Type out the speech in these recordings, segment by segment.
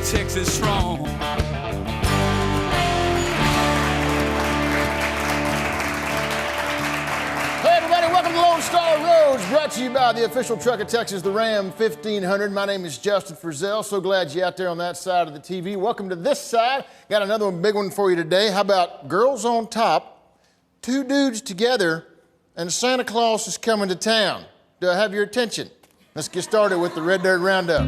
Texas strong. Hey everybody, welcome to Lone Star Roads, brought to you by the official truck of Texas, the Ram 1500. My name is Justin Frizzell. So glad you're out there on that side of the TV. Welcome to this side. Got another big one for you today. How about girls on top, two dudes together, and Santa Claus is coming to town? Do I have your attention? Let's get started with the Red Dirt Roundup.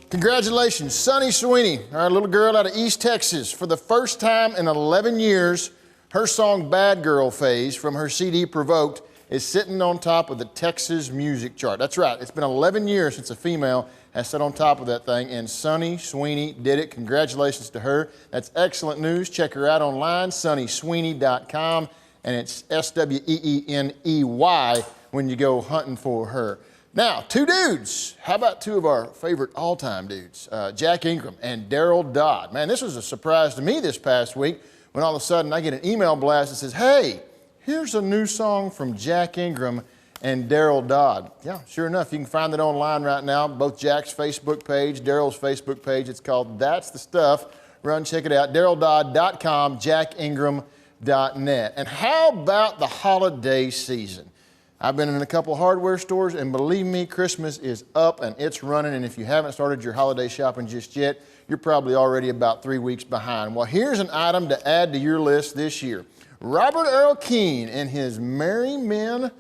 Congratulations, Sunny Sweeney, our little girl out of East Texas. For the first time in 11 years, her song Bad Girl Phase from her CD Provoked is sitting on top of the Texas music chart. That's right, it's been 11 years since a female has sat on top of that thing, and Sunny Sweeney did it. Congratulations to her. That's excellent news. Check her out online, sunnysweeney.com, and it's SWEENEY when you go hunting for her. Now, two dudes. How about two of our favorite all-time dudes, Jack Ingram and Daryl Dodd. Man, this was a surprise to me this past week when all of a sudden I get an email blast that says, hey, here's a new song from Jack Ingram and Daryl Dodd. Yeah, sure enough, you can find it online right now, both Jack's Facebook page, Daryl's Facebook page. It's called That's the Stuff. Run, check it out, daryldodd.com, jackingram.net. And how about the holiday season? I've been in a couple hardware stores, and believe me, Christmas is up and it's running, and if you haven't started your holiday shopping just yet, you're probably already about 3 weeks behind. Well, here's an item to add to your list this year. Robert Earl Keen and his Merry Men,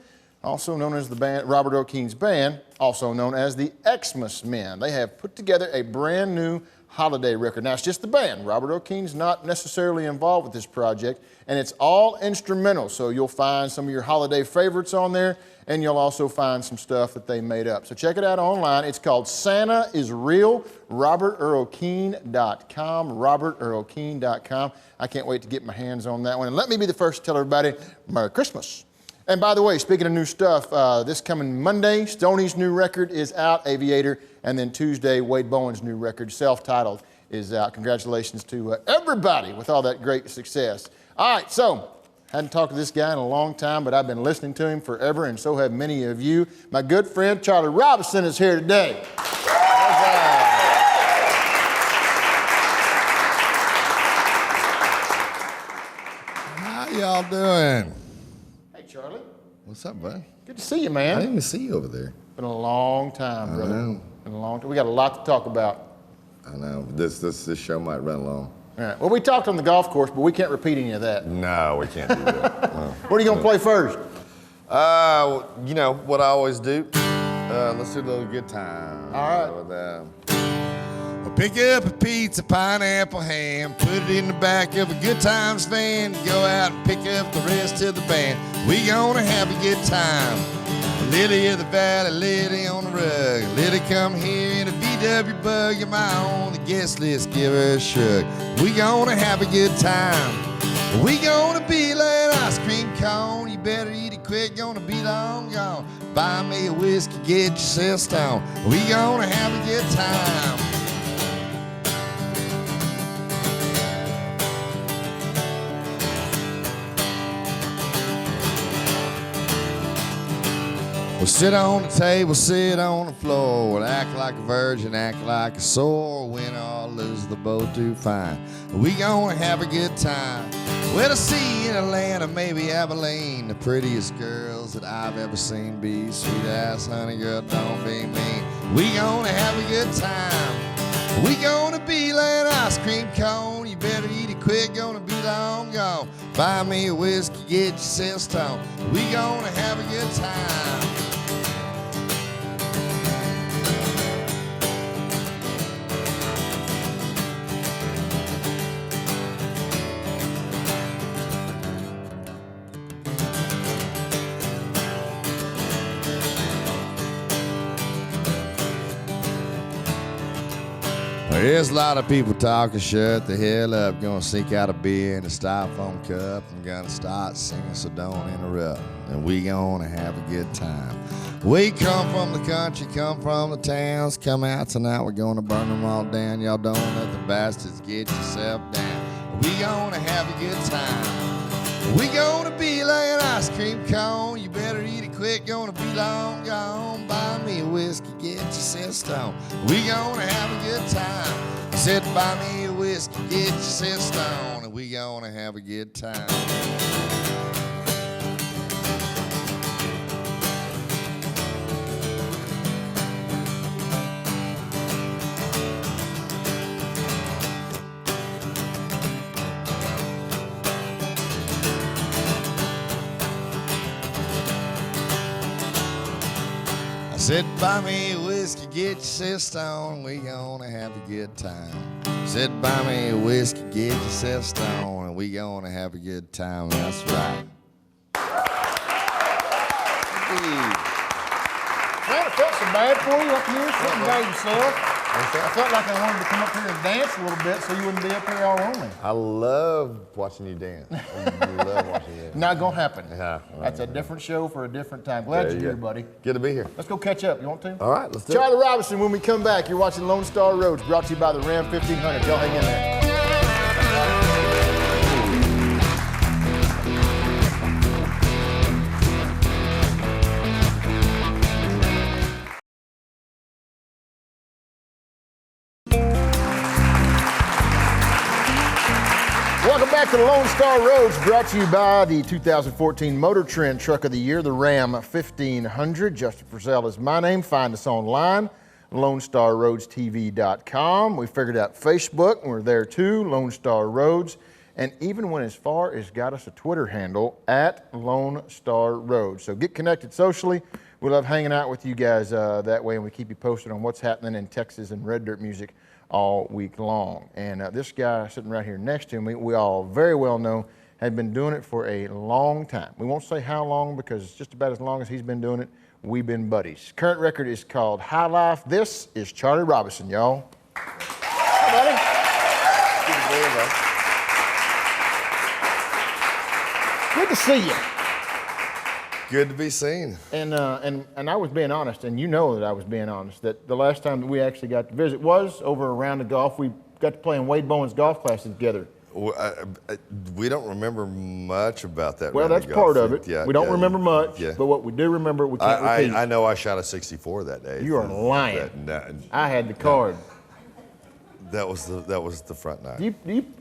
also known as the band, Robert Earl Keen's band, also known as the Xmas Men. They have put together a brand new holiday record. Now, it's just the band. Robert Earl Keen's not necessarily involved with this project, and it's all instrumental, so you'll find some of your holiday favorites on there, and you'll also find some stuff that they made up. So check it out online. It's called Santa is Real, robertearlkeen.com, robertearlkeen.com. I can't wait to get my hands on that one. And let me be the first to tell everybody, Merry Christmas. And by the way, speaking of new stuff, this coming Monday, Stoney's new record is out, Aviator, and then Tuesday, Wade Bowen's new record, self-titled, is out. Congratulations to everybody with all that great success. All right, so, hadn't talked to this guy in a long time, but I've been listening to him forever, and so have many of you. My good friend, Charlie Robison, is here today. How y'all doing? Hey, Charlie. What's up, bud? Good to see you, man. I didn't even see you over there. Been a long time, brother. I know. Been a long time. We got a lot to talk about. I know. This show might run long. All right. Well, we talked on the golf course, but we can't repeat any of that. No, we can't do that. No. What are you going to play first? You know what I always do. Let's do a little good time. All right. We'll pick up a pizza, pineapple, ham, put it in the back of a good times van, go out and pick up the rest of the band. We gonna have a good time. Lily of the valley, Lily on the rug. Lily come here in a VW bug. Am I on the guest list? Give her a shrug. We gonna have a good time. We gonna be like ice cream cone. You better eat it quick, gonna be long gone. Buy me a whiskey, get yourself stoned. We gonna have a good time. We'll sit on the table, sit on the floor. We'll act like a virgin, act like a sore. Win or lose, the both do fine. We gonna have a good time. Well, I see in Atlanta, maybe Abilene, the prettiest girls that I've ever seen. Be sweet ass honey girl, don't be mean. We gonna have a good time. We gonna be like an ice cream cone. You better eat it quick, gonna be long gone. Buy me a whiskey, get yourself stoned. We gonna have a good time. There's a lot of people talking, shut the hell up. Gonna sneak out a beer in a styrofoam cup. I'm gonna start singing, so don't interrupt. And we gonna have a good time. We come from the country, come from the towns. Come out tonight, we're gonna burn them all down. Y'all don't let the bastards get yourself down. We gonna have a good time. We gonna be like an ice cream cone. You better eat it quick, gonna be long gone. Buy me a whiskey, get yourself stoned. We gonna have a good time. I said, buy me a whiskey, get yourself stoned, and we gonna have a good time. Said, buy me a whiskey, get yourself stoned, we gonna have a good time. Said, buy me a whiskey, get yourself stoned, and we gonna have a good time. That's right. Man, it felt so bad for you up here sitting by yourself. I felt like I wanted to come up here and dance a little bit so you wouldn't be up here all lonely. I love watching you dance. I love watching you dance. Not gonna happen. Yeah, That's a different show for a different time. Glad you're here, buddy. Good to be here. Let's go catch up. You want to? All right, let's do it. Charlie Robison, when we come back, you're watching Lone Star Roads, brought to you by the Ram 1500. Y'all hang in there. Welcome back to the Lone Star Roads, brought to you by the 2014 Motor Trend Truck of the Year, the Ram 1500. Justin Frizzell is my name. Find us online, LoneStarRoadsTV.com. We figured out Facebook, and we're there too, Lone Star Roads. And even went as far as got us a Twitter handle, @Lone Star Roads. So get connected socially. We love hanging out with you guys that way, and we keep you posted on what's happening in Texas and Red Dirt music all week long. And this guy sitting right here next to me, we all very well know, had been doing it for a long time. We won't say how long because it's just about as long as he's been doing it. We've been buddies. Current record is called High Life. This is Charlie Robison, y'all. Hey, buddy. Good to see you. Good to be seen. And I was being honest, and you know that I was being honest, that the last time that we actually got to visit was over a round of golf. We got to play in Wade Bowen's golf classes together. We don't remember much about that. Well, that's part of it. We don't remember much, but what we do remember, we can't repeat. I know I shot a 64 that day. You are lying. I had the card. That was the front nine.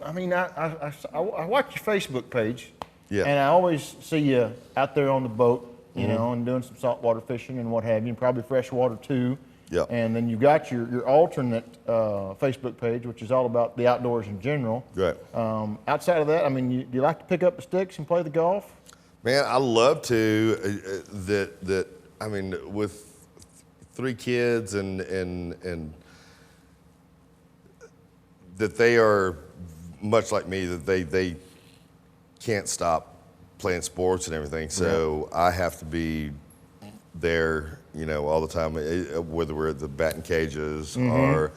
I watch your Facebook page. Yeah. And I always see you out there on the boat, you know, and doing some saltwater fishing and what have you, and probably freshwater too. Yep. And then you got your alternate Facebook page, which is all about the outdoors in general. Right. Outside of that, I mean, do you like to pick up the sticks and play the golf? Man, I love to. I mean, with 3 kids and that they are much like me, that they can't stop playing sports and everything. So I have to be there, you know, all the time, whether we're at the batting cages or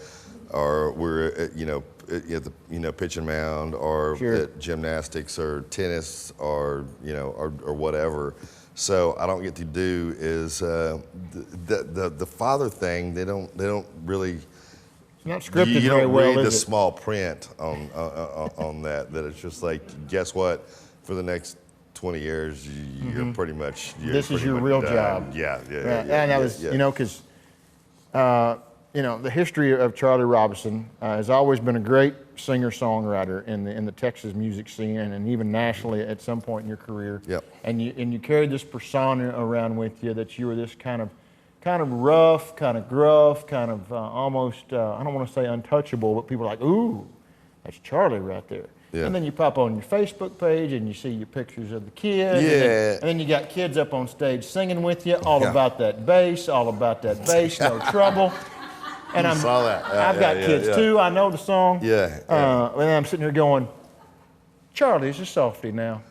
we're at, at the pitching mound or at gymnastics or tennis or or whatever. So I don't get to do is the father thing. They don't really. It's not scripted you very don't well, read the is it? small print on that it's just like, guess what? For the next 20 years, you're pretty much. This is your real job. Yeah. And I was, because the history of Charlie Robison has always been a great singer-songwriter in the Texas music scene and even nationally at some point in your career. Yep. And you carried this persona around with you that you were this kind of rough, kind of gruff, kind of almost, I don't want to say untouchable, but people are like, ooh, that's Charlie right there. Yeah. And then you pop on your Facebook page and you see your pictures of the kids. Yeah. And then you got kids up on stage singing with you, all about that bass, no trouble. And I've got kids too. I know the song. Yeah. And I'm sitting here going, Charlie's a softie now.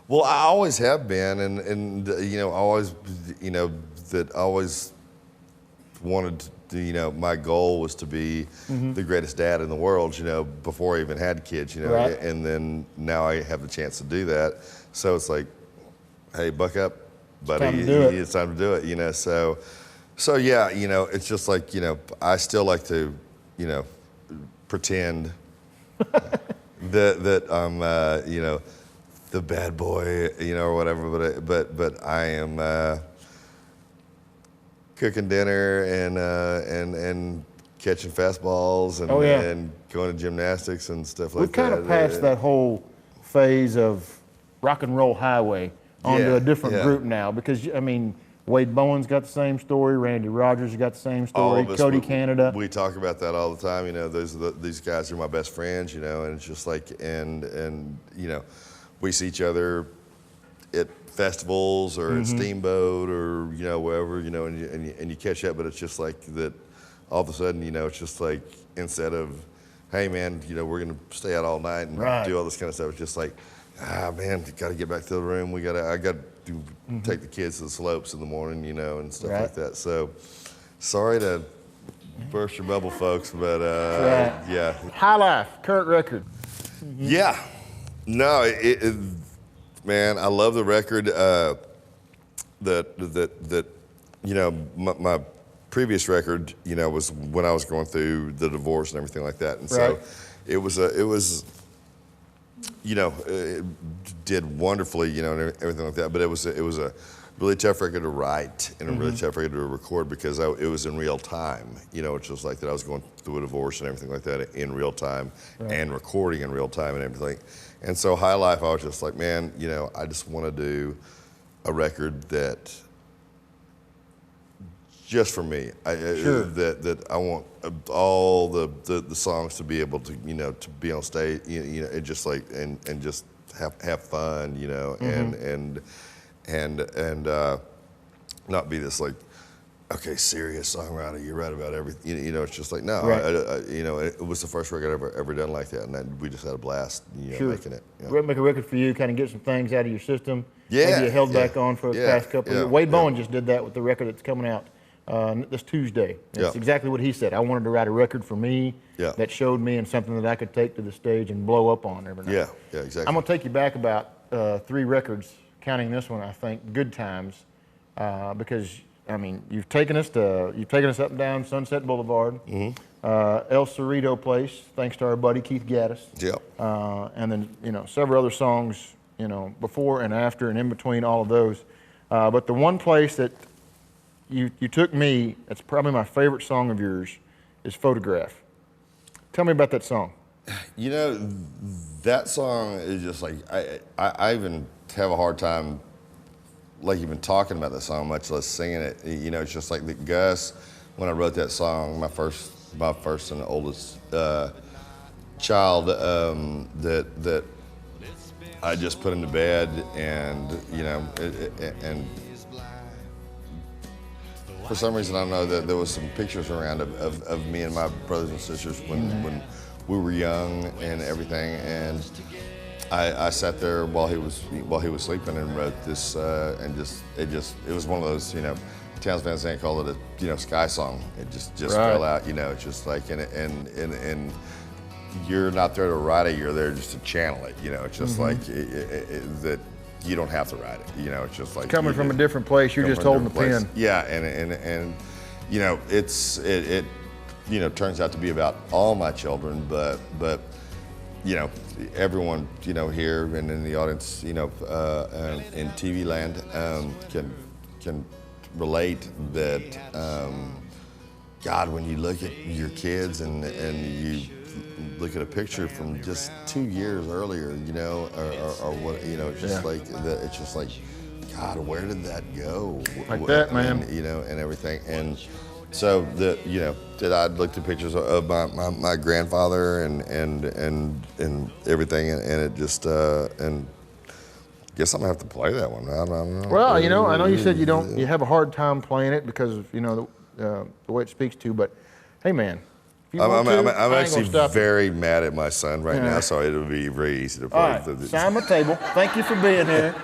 Well, I always have been, and always, that I always wanted to, my goal was to be the greatest dad in the world, before I even had kids, Right. And then now I have the chance to do that. So it's like, hey, buck up, buddy. It's time to do it, So yeah, it's just like, I still like to, pretend that I'm, the bad boy, or whatever. But I am cooking dinner and catching fastballs and, and going to gymnastics and stuff like that. We've kind of passed that whole phase of rock and roll highway onto a different group now, because I mean, Wade Bowen's got the same story. Randy Rogers has got the same story. Cody Canada. We talk about that all the time. These guys are my best friends. And it's just like, and we see each other at festivals or at Steamboat or wherever. And you catch up, but it's just like that. All of a sudden, it's just like, instead of, hey man, we're gonna stay out all night and do all this kind of stuff. It's just like, man, got to get back to the room. I got to take the kids to the slopes in the morning, and stuff like that. So, sorry to burst your bubble, folks, but yeah. High Life, current record. Yeah, no, man, I love the record. My previous record, was when I was going through the divorce and everything like that, and so it did wonderfully, and everything like that. But it was a really tough record to write and a really tough record to record because it was in real time. It's just like that. I was going through a divorce and everything like that in real time and recording in real time and everything. And so High Life, I was just like, man, I just want to do a record that just for me, that I want all the songs to be able to to be on stage, and just like and just have fun, and not be this like, okay, serious songwriter, you write about everything, it's just like no, it was the first record I've ever done like that, and we just had a blast, making it. We're gonna make a record for you, kind of get some things out of your system. Maybe you held back on for the past couple of years. Wade Bowen just did that with the record that's coming out this Tuesday. That's exactly what he said. I wanted to write a record for me that showed me and something that I could take to the stage and blow up on every night. Yeah, exactly. I'm gonna take you back about 3 records, counting this one, I think, Good Times, because I mean, you've taken us up and down Sunset Boulevard, El Cerrito Place, thanks to our buddy Keith Gaddis. And then several other songs, before and after and in between all of those. But the one place that you took me, it's probably my favorite song of yours, is Photograph. Tell me about that song. That song is just like, I even have a hard time like even talking about that song, much less singing it. It's just like that Gus, when I wrote that song, my first and oldest child, that I just put him to bed, and and for some reason, I don't know, that there was some pictures around of me and my brothers and sisters when we were young and everything, and I sat there while he was sleeping and wrote this, and it was one of those, Townes Van Zandt called it a sky song. It just fell out, it's just like, and you're not there to write it, you're there just to channel it, it's just like that. You don't have to write it, it's just like coming from a different place. You're just holding the pen. Yeah, and it turns out to be about all my children, but everyone here and in the audience, in TV land, can relate that. God, when you look at your kids and you look at a picture from just 2 years earlier, or what, it's just like that. It's just like, God, where did that go? Like that, man. And everything. And so that I looked at pictures of my grandfather and everything, and it just and guess I'm gonna have to play that one. I don't know. Well, I know you said you have a hard time playing it because of the way it speaks to, but hey, man. I'm actually very mad at my son right now, so it'll be very easy to play. All right, sign the table. Thank you for being here.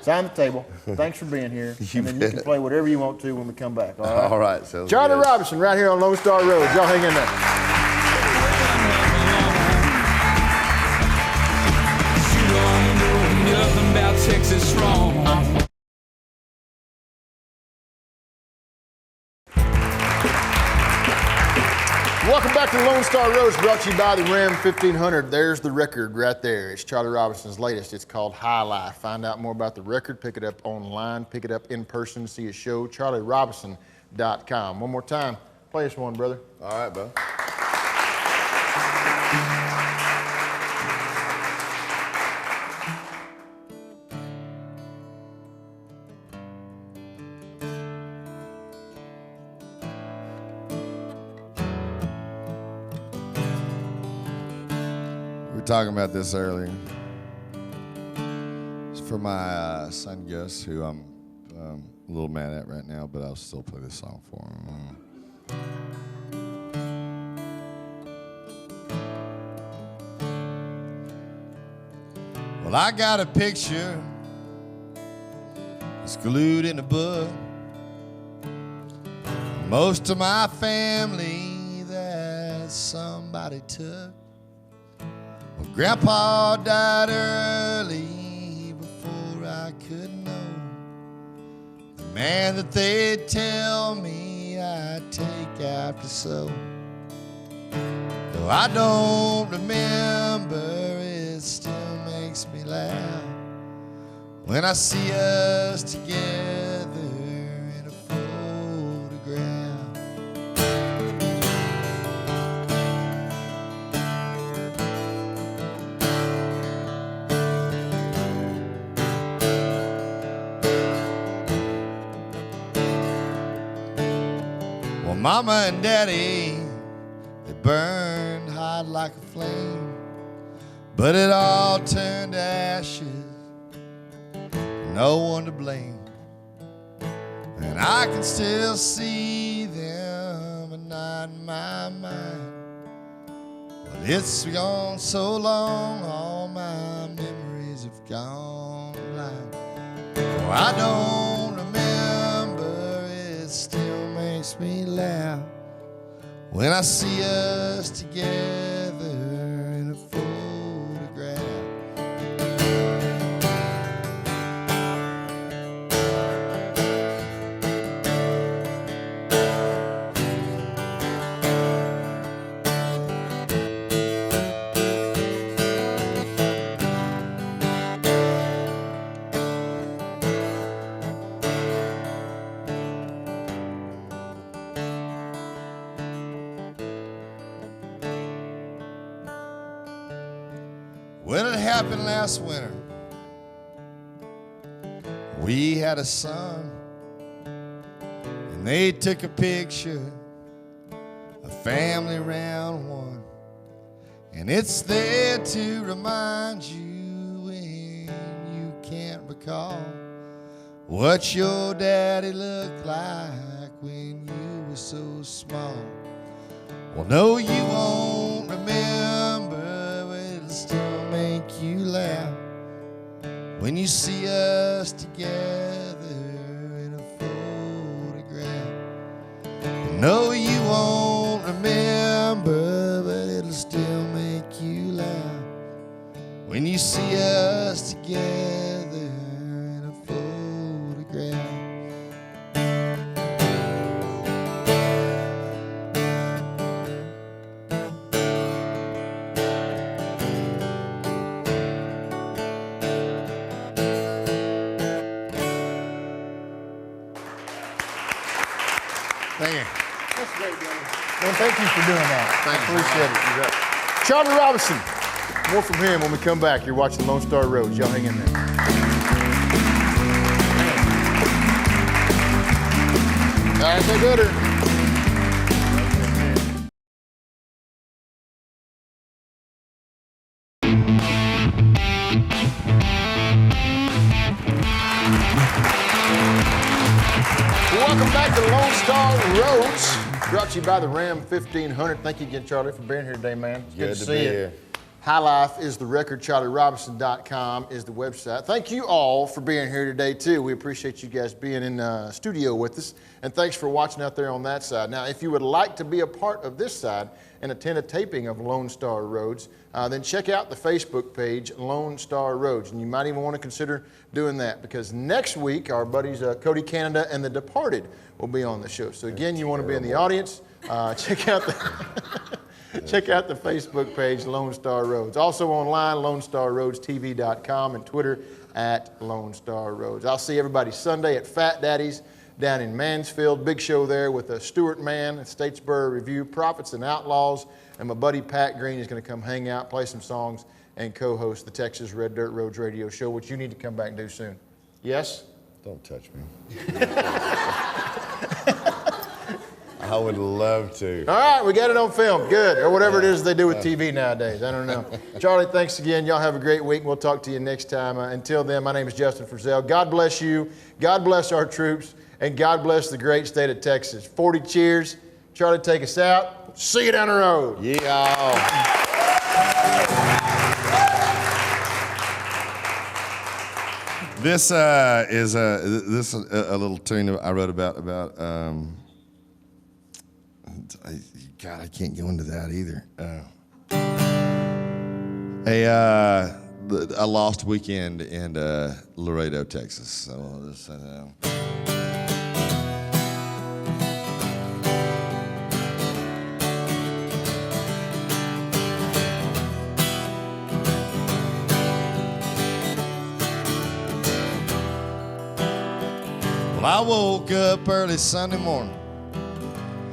Sign the table. Thanks for being here. And then you can play whatever you want to when we come back. All right. Sounds Charlie good. Robison right here on Lone Star Road. Y'all hang in there. You don't know nothing about Texas strong. Welcome back to watching Lone Star Roads, brought to you by the Ram 1500. There's the record right there. It's Charlie Robison's latest. It's called High Life. Find out more about the record. Pick it up online. Pick it up in person. See a show. CharlieRobison.com. One more time. Play us one, brother. All right, bud. We were talking about this earlier. It's for my son Gus, who I'm a little mad at right now, but I'll still play this song for him. Well, I got a picture. It's glued in a book. Most of my family that somebody took. Well, Grandpa died early before I could know. The man that they'd tell me I'd take after so. Though I don't remember, it still makes me laugh when I see us together in a photograph. Well, Mama and Daddy, they burned hot like a flame, but it all turned to ashes, no one to blame. And I can still see them at night in my mind. But it's gone so long, all my memories have gone blind. Oh, I don't remember, it still makes me laugh when I see us together in a photograph. Well, it happened last winter. We had a son, and they took a picture, a family round one. And it's there to remind you when you can't recall what your daddy looked like when you were so small. Well, no, you won't remember, but it'll still make you laugh when you see us together in a photograph. No, you won't remember, but it'll still make you laugh when you see us together in a photograph. Thank you. That's great, brother. Man, thank you for doing that. I appreciate it. Charlie Robison. More from him when we come back. You're watching Lone Star Roads. Y'all hang in there. All right, say better. Welcome back to Lone Star Roads, brought to you by the Ram 1500. Thank you again, Charlie, for being here today, man. It's good to see you. Here. High Life is the record. CharlieRobison.com is the website. Thank you all for being here today, too. We appreciate you guys being in studio with us. And thanks for watching out there on that side. Now, if you would like to be a part of this side and attend a taping of Lone Star Roads, then check out the Facebook page, Lone Star Roads. And you might even want to consider doing that, because next week, our buddies Cody Canada and The Departed will be on the show. So again, you want to be in the audience, check out the Check out the Facebook page, Lone Star Roads. Also online, LoneStarRoadsTV.com and Twitter at Lone Star Roads. I'll see everybody Sunday at Fat Daddy's down in Mansfield. Big show there with Stuart Mann, Statesboro Review, Prophets and Outlaws, and my buddy Pat Green is going to come hang out, play some songs, and co-host the Texas Red Dirt Roads radio show, which you need to come back and do soon. Yes? Don't touch me. I would love to. All right, we got it on film. Good. Or whatever it is they do with TV nowadays. I don't know. Charlie, thanks again. Y'all have a great week. We'll talk to you next time. Until then, my name is Justin Frizzell. God bless you. God bless our troops. And God bless the great state of Texas. 40 cheers. Charlie, take us out. See you down the road. Yeah. This is a little tune that I wrote about God, I can't go into that either. A lost weekend in Laredo, Texas. So I'll just say that. Well, I woke up early Sunday morning.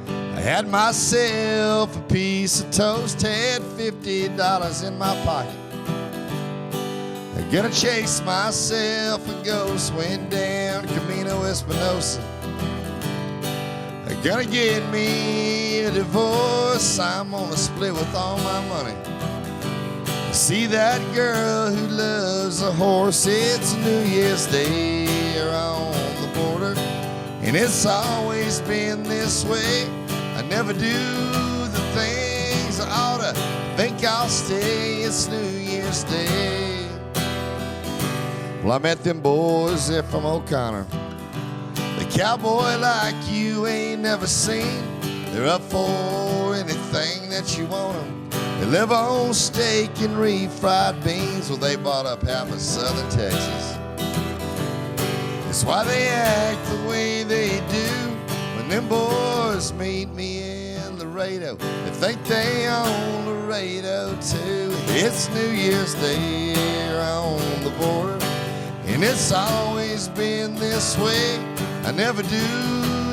I had myself a piece of toast, had $50 in my pocket. I'm gonna chase myself a ghost, went down Camino Espinosa. I'm gonna get me a divorce, I'm gonna split with all my money. See that girl who loves a horse, it's New Year's Day on the border, and it's always been this way. I never do the things I oughta. Think I'll stay, it's New Year's Day. Well, I met them boys, they're from O'Connor. The cowboy like you ain't never seen. They're up for anything that you want 'em. They live on steak and refried beans. Well, they bought up half of southern Texas. That's why they act the way they do. When them boys meet me in Laredo, they think they own Laredo too. It's New Year's Day on the border, and it's always been this way. I never do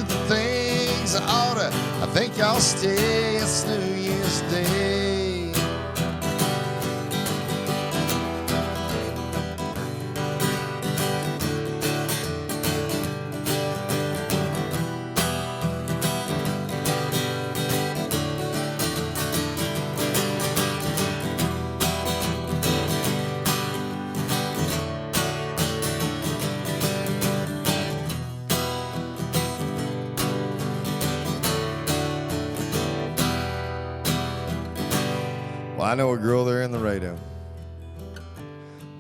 the things I oughta. I think I'll stay, it's New Year's Day. Well, I know a girl there in Laredo.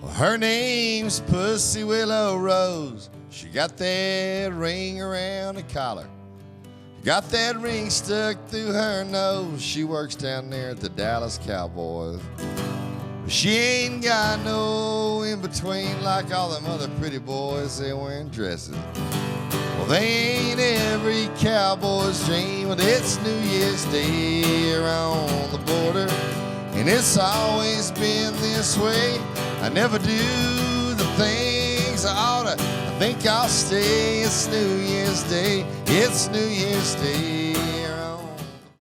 Well, her name's Pussy Willow Rose. She got that ring around the collar. Got that ring stuck through her nose. She works down there at the Dallas Cowboys. But she ain't got no in-between like all them other pretty boys. They wearing dresses. Well, they ain't every cowboy's dream. But it's New Year's Day here on the border, and it's always been this way. I never do the things I oughta. I think I'll stay. It's New Year's Day. It's New Year's Day